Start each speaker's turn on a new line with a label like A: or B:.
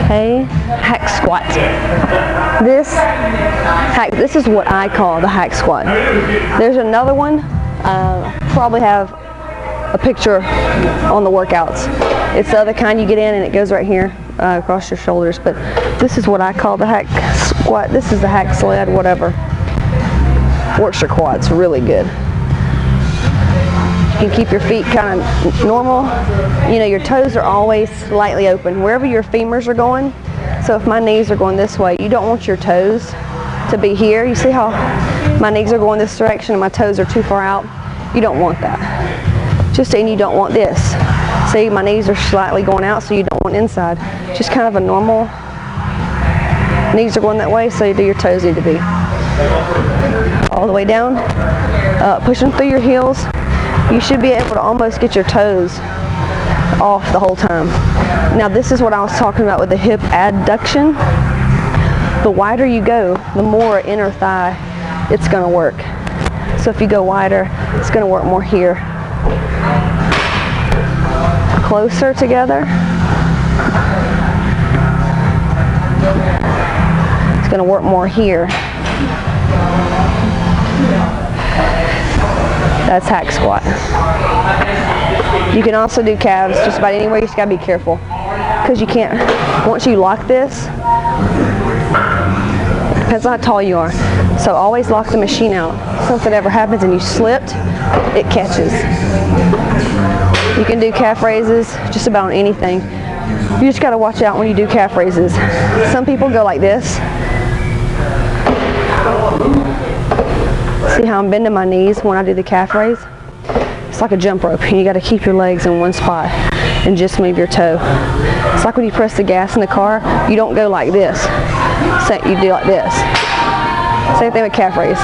A: Okay, hack squat. This is what I call the hack squat. There's another one. Probably have a picture on the workouts. It's the other kind you get in and it goes right here across your shoulders. But this is what I call the hack squat. This is the hack sled, whatever. Works your quads really good. You can keep your feet kind of normal. You know, your toes are always slightly open wherever your femurs are going. So if my knees are going this way, you don't want your toes to be here. You see how my knees are going this direction and my toes are too far out? You don't want that. Just saying, you don't want this. See, my knees are slightly going out, so you don't want inside. Just kind of a normal, knees are going that way, so your toes need to be all the way down. Push them through your heels. You should be able to almost get your toes off the whole time. Now this is what I was talking about with the hip adduction. The wider you go, the more inner thigh it's going to work. So if you go wider, it's going to work more here. Closer together. It's going to work more here. That's hack squat. You can also do calves just about anywhere. You just gotta be careful because you can't, once you lock this, depends on how tall you are. So always lock the machine out. If something ever happens and you slipped, it catches. You can do calf raises just about on anything. You just gotta watch out when you do calf raises. Some people go like this. See how I'm bending my knees when I do the calf raise? It's like a jump rope. You got to keep your legs in one spot and just move your toe. It's like when you press the gas in the car, you don't go like this. So you do like this. Same thing with calf raise.